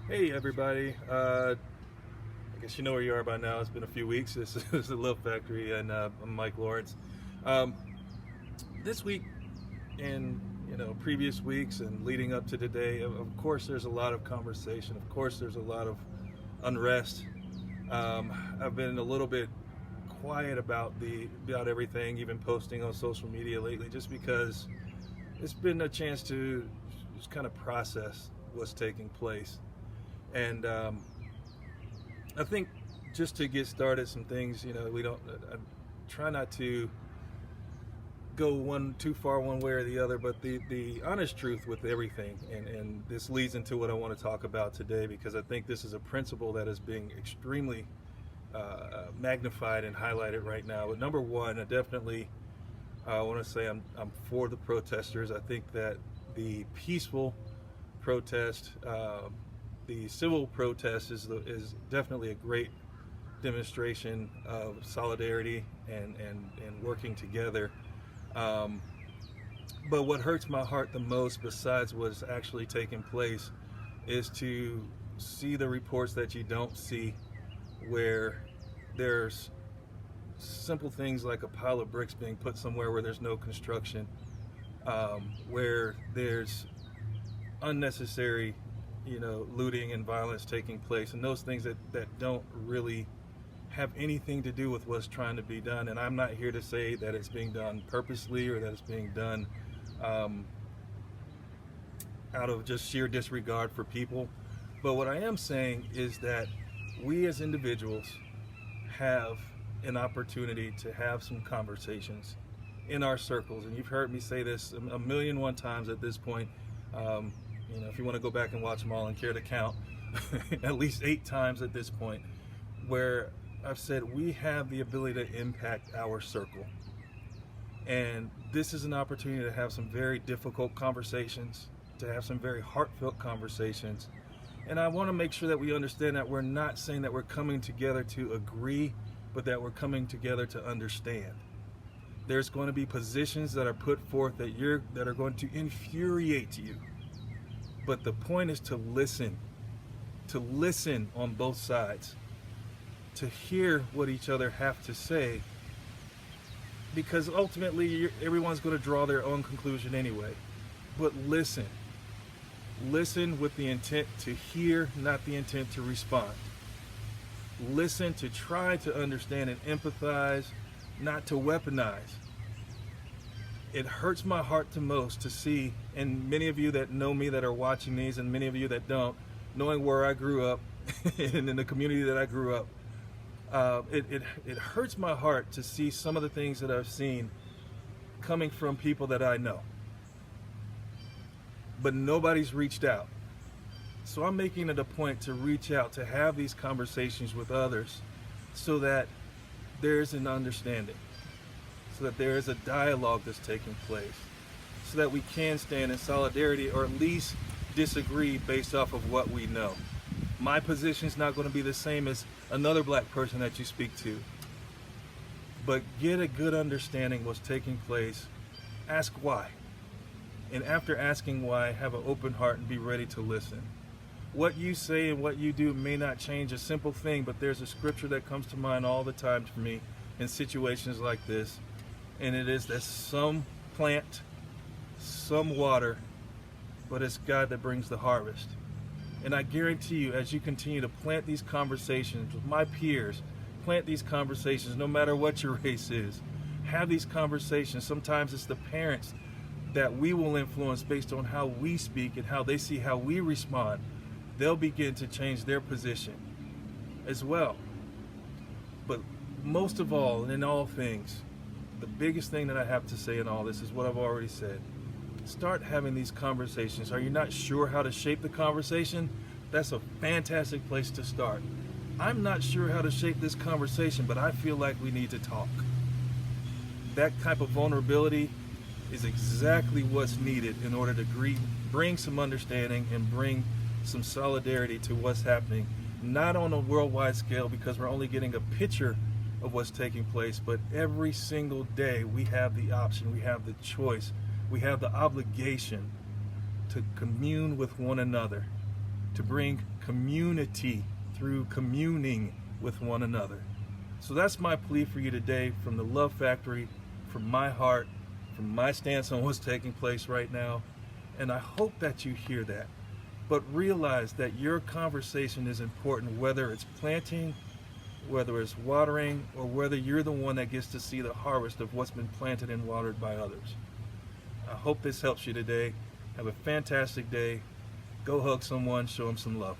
Hey everybody, I guess you know where you are by now. It's been a few weeks. This is the Love Factory, and I'm Mike Lawrence. Um, this week and previous weeks and leading up to today, of course there's a lot of conversation. Of course there's a lot of unrest. I've been a little bit quiet about everything, even posting on social media lately, just because it's been a chance to just kind of process what's taking place. And I think just to get started, some things, we don't, I try not to go too far one way or the other, but the honest truth with everything, and this leads into what I want to talk about today, because I think this is a principle that is being extremely magnified and highlighted right now. But number one, I definitely want to say I'm for the protesters. I think that the peaceful protest, the civil protest is definitely a great demonstration of solidarity and working together. But what hurts my heart the most, besides what's actually taking place, is to see the reports that you don't see, where there's simple things like a pile of bricks being put somewhere where there's no construction, where there's unnecessary looting and violence taking place, and those things that don't really have anything to do with what's trying to be done. And I'm not here to say that it's being done purposely or that it's being done out of just sheer disregard for people. But what I am saying is that we as individuals have an opportunity to have some conversations in our circles. And you've heard me say this a million and one times at this point. If you want to go back and watch them all and care to count, at least 8 times at this point, where I've said we have the ability to impact our circle. And this is an opportunity to have some very difficult conversations, to have some very heartfelt conversations. And I want to make sure that we understand that we're not saying that we're coming together to agree, but that we're coming together to understand. There's going to be positions that are put forth that are going to infuriate you. But the point is to listen on both sides, to hear what each other have to say, because ultimately everyone's going to draw their own conclusion anyway. But listen with the intent to hear, not the intent to respond. Listen to try to understand and empathize, not to weaponize. It hurts my heart the most to see, and many of you that know me that are watching these, and many of you that don't, knowing where I grew up and in the community that I grew up, it hurts my heart to see some of the things that I've seen coming from people that I know. But nobody's reached out. So I'm making it a point to reach out, to have these conversations with others, so that there's an understanding, so that there is a dialogue that's taking place, so that we can stand in solidarity, or at least disagree based off of what we know. My position is not going to be the same as another black person that you speak to, but get a good understanding what's taking place. Ask why, and after asking why, have an open heart and be ready to listen. What you say and what you do may not change a simple thing, but there's a scripture that comes to mind all the time for me in situations like this. And it is that some plant, some water, but it's God that brings the harvest. And I guarantee you, as you continue to plant these conversations with my peers, plant these conversations no matter what your race is, have these conversations. Sometimes it's the parents that we will influence based on how we speak and how they see how we respond. They'll begin to change their position as well. But most of all, and in all things, the biggest thing that I have to say in all this is what I've already said. Start having these conversations. Are you not sure how to shape the conversation? That's a fantastic place to start. I'm not sure how to shape this conversation, but I feel like we need to talk. That type of vulnerability is exactly what's needed in order to bring some understanding and bring some solidarity to what's happening, not on a worldwide scale, because we're only getting a picture of what's taking place, but every single day we have the option, we have the choice, we have the obligation to commune with one another, to bring community through communing with one another. So that's my plea for you today from the Love Factory, from my heart, from my stance on what's taking place right now. And I hope that you hear that. But realize that your conversation is important, whether it's planting, whether it's watering, or whether you're the one that gets to see the harvest of what's been planted and watered by others. I hope this helps you today. Have a fantastic day. Go hug someone, show them some love.